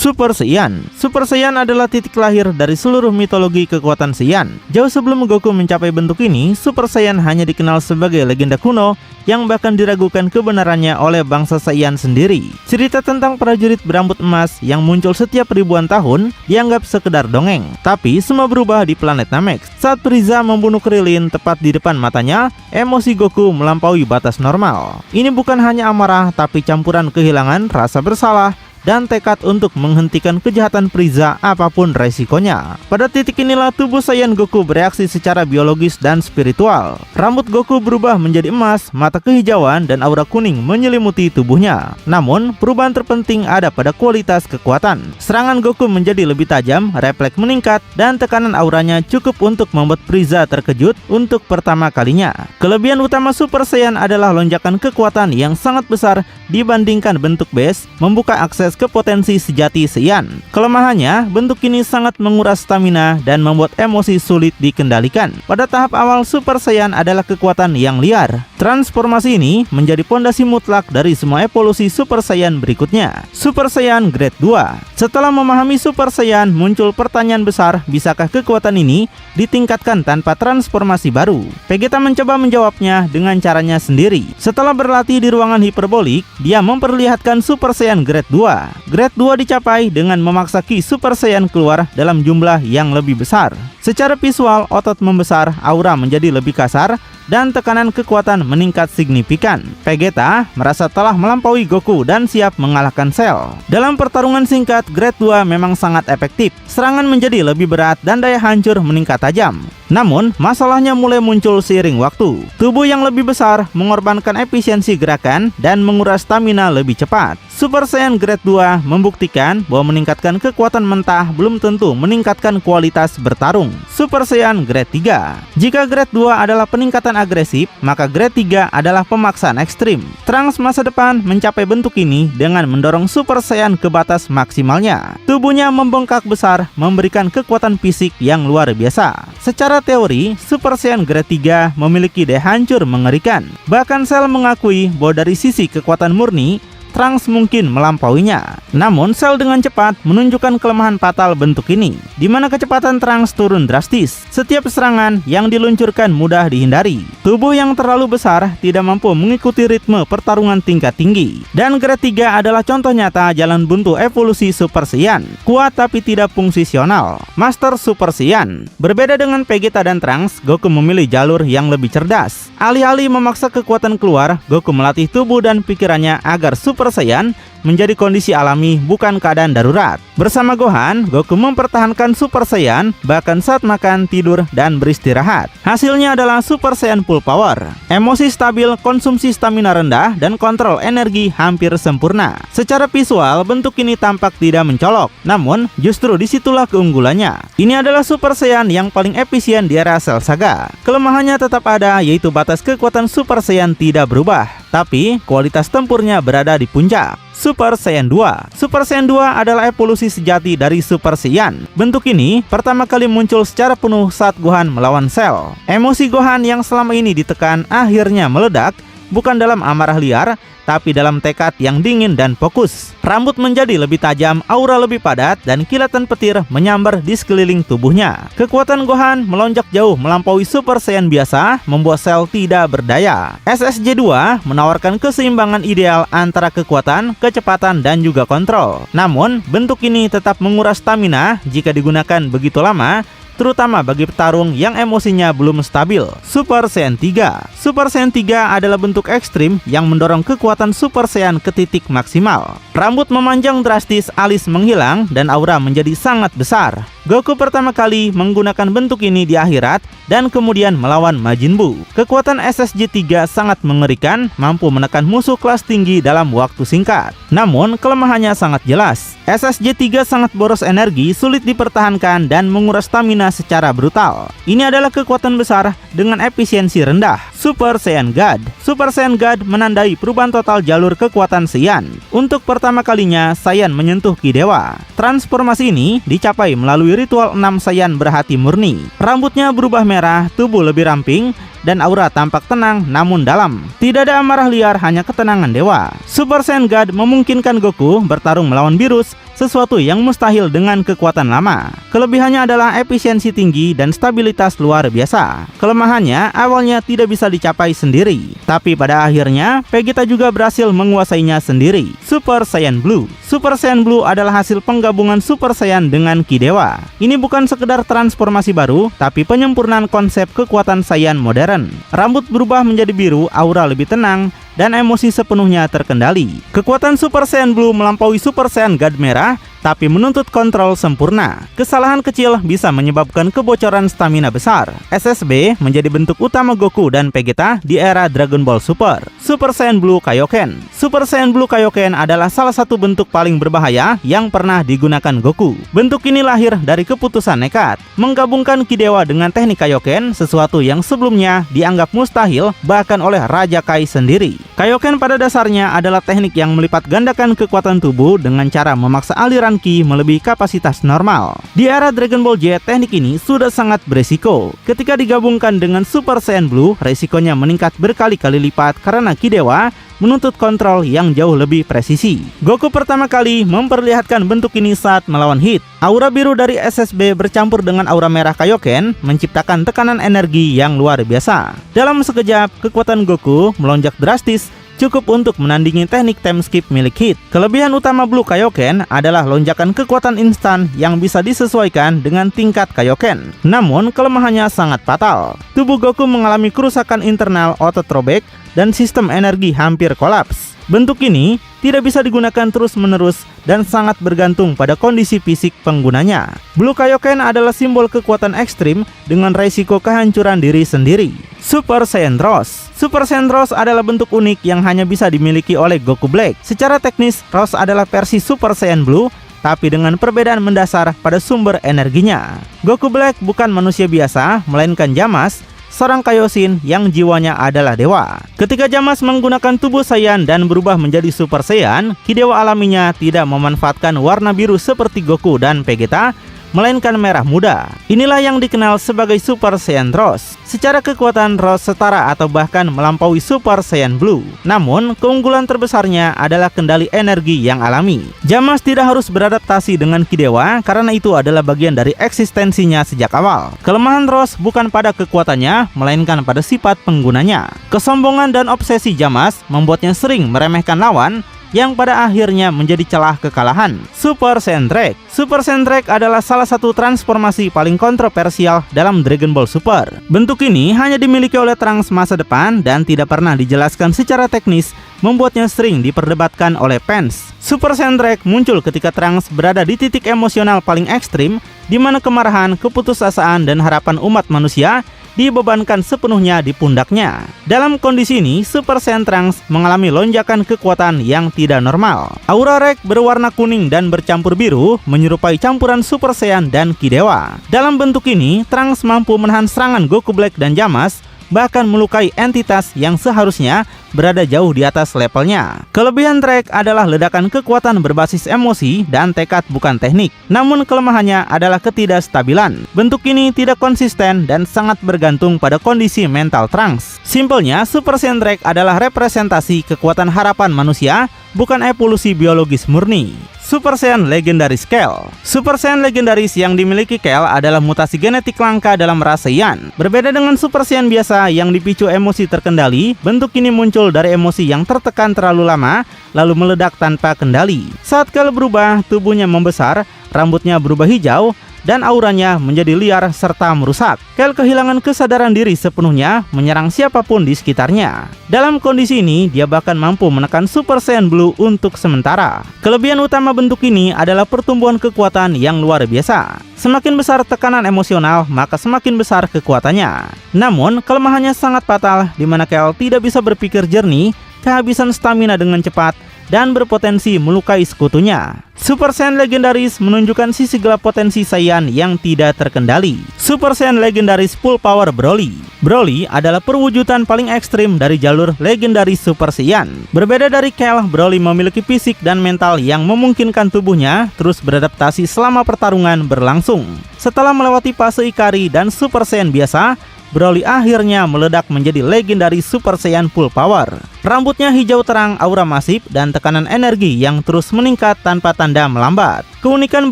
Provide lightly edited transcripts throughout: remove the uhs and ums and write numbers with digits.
Super Saiyan. Super Saiyan adalah titik lahir dari seluruh mitologi kekuatan Saiyan. Jauh sebelum Goku mencapai bentuk ini, Super Saiyan hanya dikenal sebagai legenda kuno yang bahkan diragukan kebenarannya oleh bangsa Saiyan sendiri. Cerita tentang prajurit berambut emas yang muncul setiap ribuan tahun dianggap sekedar dongeng. Tapi semua berubah di planet Namek. Saat Frieza membunuh Krillin tepat di depan matanya, emosi Goku melampaui batas normal. Ini bukan hanya amarah, tapi campuran kehilangan rasa bersalah dan tekad untuk menghentikan kejahatan Frieza apapun resikonya. Pada titik inilah tubuh Saiyan Goku bereaksi secara biologis dan spiritual. Rambut Goku berubah menjadi emas, mata kehijauan, dan aura kuning menyelimuti tubuhnya. Namun, perubahan terpenting ada pada kualitas kekuatan. Serangan Goku menjadi lebih tajam, refleks meningkat, dan tekanan auranya cukup untuk membuat Frieza terkejut untuk pertama kalinya. Kelebihan utama Super Saiyan adalah lonjakan kekuatan yang sangat besar dibandingkan bentuk base, membuka akses ke potensi sejati Saiyan. Kelemahannya, bentuk ini sangat menguras stamina dan membuat emosi sulit dikendalikan. Pada tahap awal, Super Saiyan adalah kekuatan yang liar. Transformasi ini menjadi pondasi mutlak dari semua evolusi Super Saiyan berikutnya. Super Saiyan Grade 2. Setelah memahami Super Saiyan, muncul pertanyaan besar, bisakah kekuatan ini ditingkatkan tanpa transformasi baru? Vegeta mencoba menjawabnya dengan caranya sendiri. Setelah berlatih di ruangan hiperbolik, dia memperlihatkan Super Saiyan Grade 2. Grade 2 dicapai dengan memaksa Ki Super Saiyan keluar dalam jumlah yang lebih besar. Secara visual, otot membesar, aura menjadi lebih kasar, dan tekanan kekuatan meningkat signifikan. Vegeta merasa telah melampaui Goku dan siap mengalahkan Cell. Dalam pertarungan singkat, Grade 2 memang sangat efektif. Serangan menjadi lebih berat dan daya hancur meningkat tajam. Namun, masalahnya mulai muncul seiring waktu. Tubuh yang lebih besar mengorbankan efisiensi gerakan dan menguras stamina lebih cepat. Super Saiyan Grade 2 membuktikan bahwa meningkatkan kekuatan mentah belum tentu meningkatkan kualitas bertarung. Super Saiyan Grade 3. Jika Grade 2 adalah peningkatan agresif, maka Grade 3 adalah pemaksaan ekstrim. Trunks masa depan mencapai bentuk ini dengan mendorong Super Saiyan ke batas maksimalnya. Tubuhnya membengkak besar, memberikan kekuatan fisik yang luar biasa. Secara teori, Super Saiyan Grade 3 memiliki daya hancur mengerikan. Bahkan Cell mengakui bahwa dari sisi kekuatan murni, Trunks mungkin melampauinya. Namun Cell dengan cepat menunjukkan kelemahan fatal bentuk ini, di mana kecepatan Trunks turun drastis. Setiap serangan yang diluncurkan mudah dihindari. Tubuh yang terlalu besar tidak mampu mengikuti ritme pertarungan tingkat tinggi. Dan Grade 3 adalah contoh nyata jalan buntu evolusi Super Saiyan. Kuat tapi tidak fungsional. Master Super Saiyan. Berbeda dengan Vegeta dan Trunks, Goku memilih jalur yang lebih cerdas. Alih-alih memaksa kekuatan keluar, Goku melatih tubuh dan pikirannya agar Super Saiyan menjadi kondisi alami, bukan keadaan darurat. Bersama Gohan, Goku mempertahankan Super Saiyan bahkan saat makan, tidur, dan beristirahat. Hasilnya adalah Super Saiyan Full Power. Emosi stabil, konsumsi stamina rendah, dan kontrol energi hampir sempurna. Secara visual, bentuk ini tampak tidak mencolok. Namun, justru disitulah keunggulannya. Ini adalah Super Saiyan yang paling efisien di era Cell Saga. Kelemahannya tetap ada, yaitu batas kekuatan Super Saiyan tidak berubah, tapi kualitas tempurnya berada di puncak. Super Saiyan 2. Super Saiyan 2 adalah evolusi sejati dari Super Saiyan. Bentuk ini pertama kali muncul secara penuh saat Gohan melawan Cell. Emosi Gohan yang selama ini ditekan akhirnya meledak, bukan dalam amarah liar, tapi dalam tekad yang dingin dan fokus. Rambut menjadi lebih tajam, aura lebih padat, dan kilatan petir menyambar di sekeliling tubuhnya. Kekuatan Gohan melonjak jauh melampaui Super Saiyan biasa, membuat Cell tidak berdaya. SSJ2 menawarkan keseimbangan ideal antara kekuatan, kecepatan, dan juga kontrol. Namun, bentuk ini tetap menguras stamina jika digunakan begitu lama, terutama bagi petarung yang emosinya belum stabil. Super Saiyan 3. Super Saiyan 3 adalah bentuk ekstrim yang mendorong kekuatan Super Saiyan ke titik maksimal. Rambut memanjang drastis, alis menghilang, dan aura menjadi sangat besar. Goku pertama kali menggunakan bentuk ini di akhirat dan kemudian melawan Majin Buu. Kekuatan SSJ 3 sangat mengerikan, mampu menekan musuh kelas tinggi dalam waktu singkat. Namun, kelemahannya sangat jelas. SSJ 3 sangat boros energi, sulit dipertahankan, dan menguras stamina secara brutal. Ini adalah kekuatan besar dengan efisiensi rendah. Super Saiyan God. Super Saiyan God menandai perubahan total jalur kekuatan Saiyan. Untuk pertama kalinya, Saiyan menyentuh Ki Dewa. Transformasi ini dicapai melalui ritual 6 Saiyan berhati murni. Rambutnya berubah merah, tubuh lebih ramping, dan aura tampak tenang namun dalam. Tidak ada amarah liar, hanya ketenangan dewa. Super Saiyan God memungkinkan Goku bertarung melawan Beerus sesuatu yang mustahil dengan kekuatan lama. Kelebihannya adalah efisiensi tinggi dan stabilitas luar biasa. Kelemahannya awalnya tidak bisa dicapai sendiri, tapi pada akhirnya Vegeta juga berhasil menguasainya sendiri. Super Saiyan Blue. Super Saiyan Blue adalah hasil penggabungan Super Saiyan dengan Ki Dewa. Ini bukan sekedar transformasi baru, tapi penyempurnaan konsep kekuatan Saiyan modern. Rambut berubah menjadi biru, aura lebih tenang, dan emosi sepenuhnya terkendali. Kekuatan Super Saiyan Blue melampaui Super Saiyan God merah, tapi menuntut kontrol sempurna. Kesalahan kecil bisa menyebabkan kebocoran stamina besar. SSB menjadi bentuk utama Goku dan Vegeta di era Dragon Ball Super. Super Saiyan Blue Kaioken. Super Saiyan Blue Kaioken adalah salah satu bentuk paling berbahaya yang pernah digunakan Goku. Bentuk ini lahir dari keputusan nekat, menggabungkan Ki Dewa dengan teknik Kaioken, sesuatu yang sebelumnya dianggap mustahil bahkan oleh Raja Kai sendiri. Kaioken pada dasarnya adalah teknik yang melipat gandakan kekuatan tubuh dengan cara memaksa aliran Ki melebihi kapasitas normal. Di era Dragon Ball Z, teknik ini sudah sangat beresiko. Ketika digabungkan dengan Super Saiyan Blue, resikonya meningkat berkali-kali lipat karena Ki Dewa menuntut kontrol yang jauh lebih presisi. Goku pertama kali memperlihatkan bentuk ini saat melawan Hit. Aura biru dari SSB bercampur dengan aura merah Kaioken menciptakan tekanan energi yang luar biasa. Dalam sekejap, kekuatan Goku melonjak drastis, cukup untuk menandingi teknik time skip milik Hit. Kelebihan utama Blue Kaioken adalah lonjakan kekuatan instan yang bisa disesuaikan dengan tingkat Kaioken. Namun, kelemahannya sangat fatal. Tubuh Goku mengalami kerusakan internal, otot robek, dan sistem energi hampir kolaps. Bentuk ini tidak bisa digunakan terus-menerus dan sangat bergantung pada kondisi fisik penggunanya. Blue Kaioken adalah simbol kekuatan ekstrim dengan resiko kehancuran diri sendiri. Super Saiyan Rose. Super Saiyan Rose adalah bentuk unik yang hanya bisa dimiliki oleh Goku Black. Secara teknis, Rose adalah versi Super Saiyan Blue, tapi dengan perbedaan mendasar pada sumber energinya. Goku Black bukan manusia biasa, melainkan Jamas, seorang Kaioshin yang jiwanya adalah dewa. Ketika Jamas menggunakan tubuh Saiyan dan berubah menjadi Super Saiyan, Ki Dewa alaminya tidak memanfaatkan warna biru seperti Goku dan Vegeta, melainkan merah muda. Inilah yang dikenal sebagai Super Saiyan Rose. Secara kekuatan, Rose setara atau bahkan melampaui Super Saiyan Blue. Namun, keunggulan terbesarnya adalah kendali energi yang alami. Jamas tidak harus beradaptasi dengan Ki Dewa karena itu adalah bagian dari eksistensinya sejak awal. Kelemahan Rose bukan pada kekuatannya, melainkan pada sifat penggunanya. Kesombongan dan obsesi Jamas membuatnya sering meremehkan lawan, yang pada akhirnya menjadi celah kekalahan. Super Saiyan Drake. Super Saiyan Drake adalah salah satu transformasi paling kontroversial dalam Dragon Ball Super. Bentuk ini hanya dimiliki oleh Trunks masa depan dan tidak pernah dijelaskan secara teknis, membuatnya sering diperdebatkan oleh fans. Super Saiyan Drake muncul ketika Trunks berada di titik emosional paling ekstrim, di mana kemarahan, keputusasaan, dan harapan umat manusia dibebankan sepenuhnya di pundaknya. Dalam kondisi ini, Super Saiyan Trunks mengalami lonjakan kekuatan yang tidak normal. Aura Rek berwarna kuning dan bercampur biru menyerupai campuran Super Saiyan dan Ki Dewa. Dalam bentuk ini, Trunks mampu menahan serangan Goku Black dan Jamas, bahkan melukai entitas yang seharusnya berada jauh di atas levelnya. Kelebihan Drake adalah ledakan kekuatan berbasis emosi dan tekad bukan teknik. Namun kelemahannya adalah ketidakstabilan. Bentuk ini tidak konsisten dan sangat bergantung pada kondisi mental Trunks. Simpelnya, Super Saiyan Drake adalah representasi kekuatan harapan manusia, bukan evolusi biologis murni. Super Saiyan Legendaris Kale. Super Saiyan Legendaris yang dimiliki Kale adalah mutasi genetik langka dalam ras Saiyan. Berbeda dengan Super Saiyan biasa yang dipicu emosi terkendali, bentuk ini muncul dari emosi yang tertekan terlalu lama, lalu meledak tanpa kendali. Saat Kale berubah, tubuhnya membesar, rambutnya berubah hijau, dan auranya menjadi liar serta merusak. Kale kehilangan kesadaran diri sepenuhnya, menyerang siapapun di sekitarnya. Dalam kondisi ini, dia bahkan mampu menekan Super Saiyan Blue untuk sementara. Kelebihan utama bentuk ini adalah pertumbuhan kekuatan yang luar biasa. Semakin besar tekanan emosional, maka semakin besar kekuatannya. Namun, kelemahannya sangat fatal, di mana Kale tidak bisa berpikir jernih, kehabisan stamina dengan cepat, dan berpotensi melukai sekutunya. Super Saiyan Legendaris menunjukkan sisi gelap potensi Saiyan yang tidak terkendali. Super Saiyan Legendaris Full Power Broly. Broly adalah perwujudan paling ekstrim dari jalur legendaris Super Saiyan. Berbeda dari Kale, Broly memiliki fisik dan mental yang memungkinkan tubuhnya terus beradaptasi selama pertarungan berlangsung. Setelah melewati fase Ikari dan Super Saiyan biasa, Broly akhirnya meledak menjadi legendaris Super Saiyan Full Power. Rambutnya hijau terang, aura masif, dan tekanan energi yang terus meningkat tanpa tanda melambat. Keunikan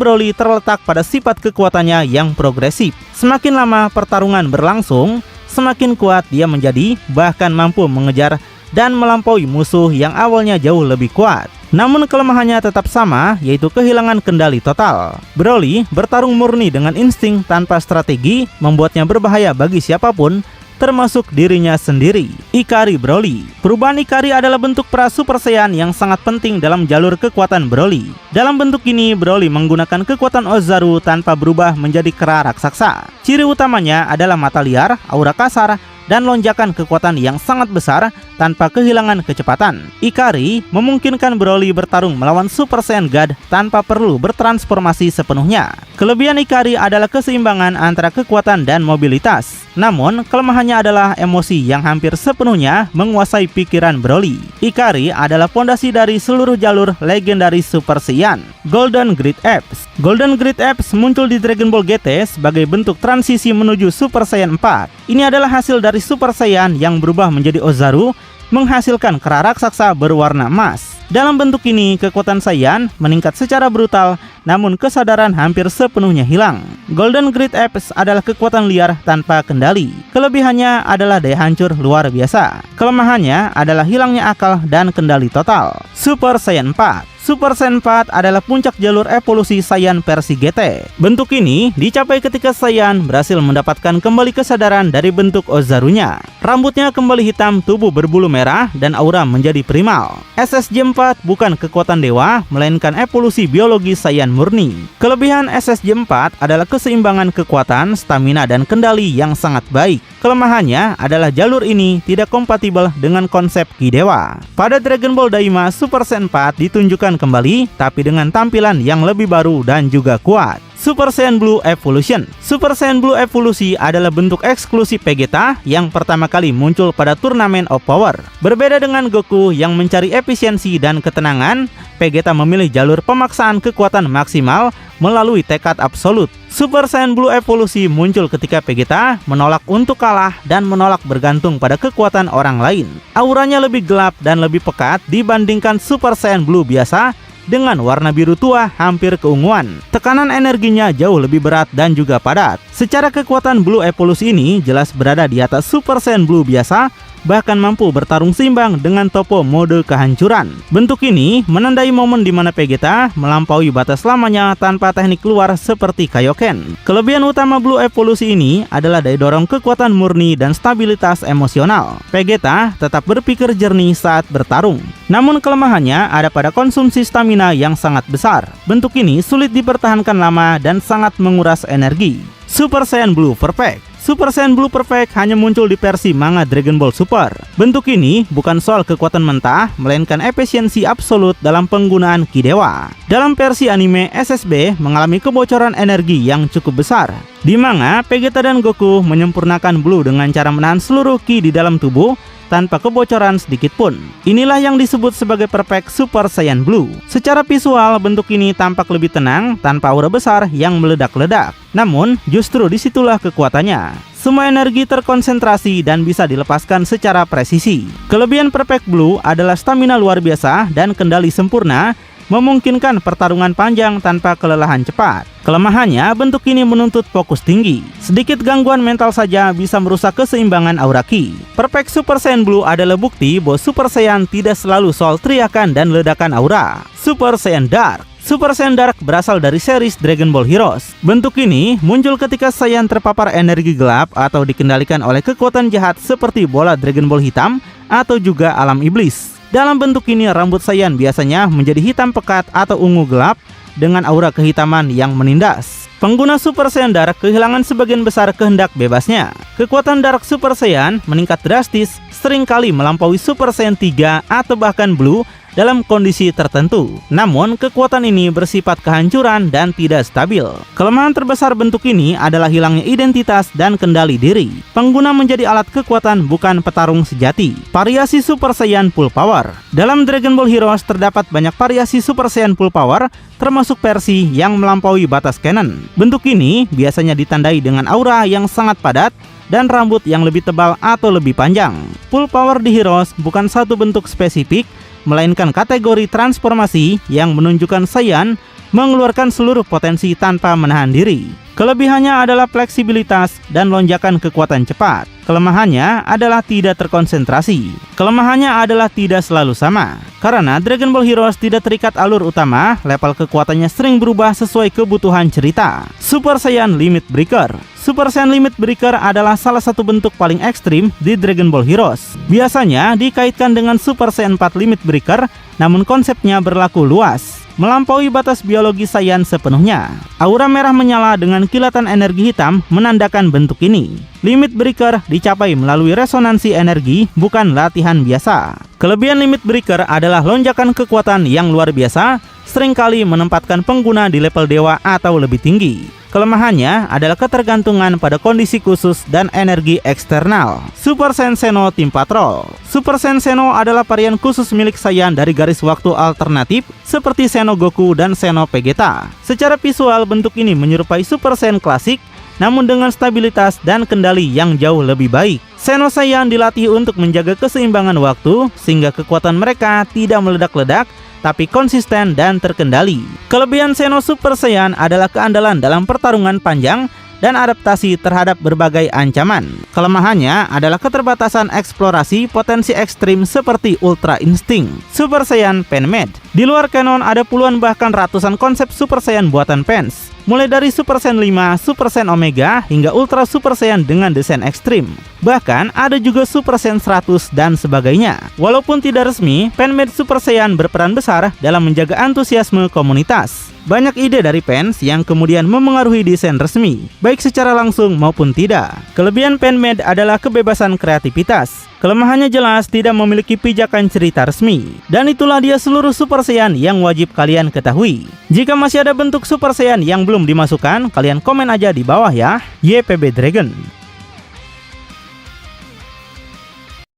Broly terletak pada sifat kekuatannya yang progresif. Semakin lama pertarungan berlangsung, semakin kuat dia menjadi, bahkan mampu mengejar dan melampaui musuh yang awalnya jauh lebih kuat. Namun kelemahannya tetap sama, yaitu kehilangan kendali total. Broly bertarung murni dengan insting tanpa strategi, membuatnya berbahaya bagi siapapun, termasuk dirinya sendiri. Ikari Broly. Perubahan Ikari adalah bentuk pra Super Saiyan yang sangat penting dalam jalur kekuatan Broly. Dalam bentuk ini, Broly menggunakan kekuatan Ozaru tanpa berubah menjadi kera raksasa. Ciri utamanya adalah mata liar, aura kasar, dan lonjakan kekuatan yang sangat besar tanpa kehilangan kecepatan. Ikari memungkinkan Broly bertarung melawan Super Saiyan God tanpa perlu bertransformasi sepenuhnya. Kelebihan Ikari adalah keseimbangan antara kekuatan dan mobilitas. Namun, kelemahannya adalah emosi yang hampir sepenuhnya menguasai pikiran Broly. Ikari adalah fondasi dari seluruh jalur legendaris Super Saiyan. Golden Great Apes. Golden Great Apes muncul di Dragon Ball GT sebagai bentuk transisi menuju Super Saiyan 4. Ini adalah hasil dari Super Saiyan yang berubah menjadi Ozaru, menghasilkan kera raksasa berwarna emas. Dalam bentuk ini, kekuatan Saiyan meningkat secara brutal, namun kesadaran hampir sepenuhnya hilang. Golden Great Apes adalah kekuatan liar tanpa kendali. Kelebihannya adalah daya hancur luar biasa. Kelemahannya adalah hilangnya akal dan kendali total. Super Saiyan 4. Super Saiyan 4 adalah puncak jalur evolusi Saiyan versi GT. Bentuk ini dicapai ketika Saiyan berhasil mendapatkan kembali kesadaran dari bentuk Ozarunya. Rambutnya kembali hitam, tubuh berbulu merah, dan aura menjadi primal. SSJ 4 bukan kekuatan dewa, melainkan evolusi biologi Saiyan murni. Kelebihan SSJ 4 adalah keseimbangan kekuatan, stamina, dan kendali yang sangat baik. Kelemahannya adalah jalur ini tidak kompatibel dengan konsep Ki Dewa. Pada Dragon Ball Daima, Super Saiyan 4 ditunjukkan kembali, tapi dengan tampilan yang lebih baru dan juga kuat. Super Saiyan Blue Evolution. Super Saiyan Blue Evolusi adalah bentuk eksklusif Vegeta yang pertama kali muncul pada Turnamen of Power. Berbeda dengan Goku yang mencari efisiensi dan ketenangan, Vegeta memilih jalur pemaksaan kekuatan maksimal melalui tekad absolut. Super Saiyan Blue Evolusi muncul ketika Vegeta menolak untuk kalah dan menolak bergantung pada kekuatan orang lain. Auranya lebih gelap dan lebih pekat dibandingkan Super Saiyan Blue biasa dengan warna biru tua hampir keunguan. Tekanan energinya jauh lebih berat dan juga padat. Secara kekuatan Blue Evolusi ini jelas berada di atas Super Saiyan Blue biasa, bahkan mampu bertarung seimbang dengan topo mode kehancuran. Bentuk ini menandai momen di mana Vegeta melampaui batas lamanya tanpa teknik keluar seperti Kaioken. Kelebihan utama Blue Evolusi ini adalah daya dorong kekuatan murni dan stabilitas emosional. Vegeta tetap berpikir jernih saat bertarung. Namun kelemahannya ada pada konsumsi stamina yang sangat besar. Bentuk ini sulit dipertahankan lama dan sangat menguras energi. Super Saiyan Blue Perfect. Super Saiyan Blue Perfect hanya muncul di versi manga Dragon Ball Super. Bentuk ini bukan soal kekuatan mentah, melainkan efisiensi absolut dalam penggunaan Ki Dewa. Dalam versi anime, SSB mengalami kebocoran energi yang cukup besar. Di manga, Vegeta dan Goku menyempurnakan Blue dengan cara menahan seluruh Ki di dalam tubuh tanpa kebocoran sedikit pun. Inilah yang disebut sebagai Perfect Super Saiyan Blue. Secara visual, bentuk ini tampak lebih tenang tanpa aura besar yang meledak-ledak. Namun, justru disitulah kekuatannya. Semua energi terkonsentrasi dan bisa dilepaskan secara presisi. Kelebihan Perfect Blue adalah stamina luar biasa dan kendali sempurna, memungkinkan pertarungan panjang tanpa kelelahan cepat. Kelemahannya, bentuk ini menuntut fokus tinggi. Sedikit gangguan mental saja bisa merusak keseimbangan aura Ki. Perfect Super Saiyan Blue adalah bukti bahwa Super Saiyan tidak selalu soal teriakan dan ledakan aura. Super Saiyan Dark. Super Saiyan Dark berasal dari series Dragon Ball Heroes. Bentuk ini muncul ketika Saiyan terpapar energi gelap atau dikendalikan oleh kekuatan jahat seperti bola Dragon Ball hitam atau juga alam iblis. Dalam bentuk ini, rambut Saiyan biasanya menjadi hitam pekat atau ungu gelap dengan aura kehitaman yang menindas. Pengguna Super Saiyan Dark kehilangan sebagian besar kehendak bebasnya. Kekuatan Dark Super Saiyan meningkat drastis, seringkali melampaui Super Saiyan 3 atau bahkan Blue dalam kondisi tertentu. Namun, kekuatan ini bersifat kehancuran dan tidak stabil. Kelemahan terbesar bentuk ini adalah hilangnya identitas dan kendali diri. Pengguna menjadi alat kekuatan, bukan petarung sejati. Variasi Super Saiyan Full Power. Dalam Dragon Ball Heroes terdapat banyak variasi Super Saiyan Full Power, termasuk versi yang melampaui batas canon. Bentuk ini biasanya ditandai dengan aura yang sangat padat, dan rambut yang lebih tebal atau lebih panjang. Full power di Heroes bukan satu bentuk spesifik, melainkan kategori transformasi yang menunjukkan Saiyan mengeluarkan seluruh potensi tanpa menahan diri. Kelebihannya adalah fleksibilitas dan lonjakan kekuatan cepat. Kelemahannya adalah tidak terkonsentrasi. Kelemahannya adalah tidak selalu sama. Karena Dragon Ball Heroes tidak terikat alur utama, level kekuatannya sering berubah sesuai kebutuhan cerita. Super Saiyan Limit Breaker. Super Saiyan Limit Breaker adalah salah satu bentuk paling ekstrim di Dragon Ball Heroes. Biasanya dikaitkan dengan Super Saiyan 4 Limit Breaker, namun konsepnya berlaku luas, melampaui batas biologi Saiyan sepenuhnya. Aura merah menyala dengan kilatan energi hitam menandakan bentuk ini. Limit Breaker dicapai melalui resonansi energi, bukan latihan biasa. Kelebihan Limit Breaker adalah lonjakan kekuatan yang luar biasa, seringkali menempatkan pengguna di level dewa atau lebih tinggi. Kelemahannya adalah ketergantungan pada kondisi khusus dan energi eksternal. Super Saiyan Zeno Team Patrol. Super Saiyan Zeno adalah varian khusus milik Saiyan dari garis waktu alternatif seperti Zeno Goku dan Zeno Vegeta. Secara visual, bentuk ini menyerupai Super Saiyan klasik, namun dengan stabilitas dan kendali yang jauh lebih baik. Zeno Saiyan dilatih untuk menjaga keseimbangan waktu, sehingga kekuatan mereka tidak meledak-ledak, tapi konsisten dan terkendali. Kelebihan Zeno Super Saiyan adalah keandalan dalam pertarungan panjang dan adaptasi terhadap berbagai ancaman. Kelemahannya adalah keterbatasan eksplorasi potensi ekstrim seperti Ultra Instinct. Super Saiyan Fan-Made. Di luar kanon ada puluhan bahkan ratusan konsep Super Saiyan buatan fans, mulai dari Super Saiyan 5, Super Saiyan Omega, hingga Ultra Super Saiyan dengan desain ekstrim. Bahkan ada juga Super Saiyan 100 dan sebagainya. Walaupun tidak resmi, fan-made Super Saiyan berperan besar dalam menjaga antusiasme komunitas. Banyak ide dari fans yang kemudian memengaruhi desain resmi, baik secara langsung maupun tidak. Kelebihan fan-made adalah kebebasan kreativitas. Kelemahannya jelas tidak memiliki pijakan cerita resmi. Dan itulah dia seluruh Super Saiyan yang wajib kalian ketahui. Jika masih ada bentuk Super Saiyan yang belum dimasukkan, kalian komen aja di bawah ya. YPB Dragon.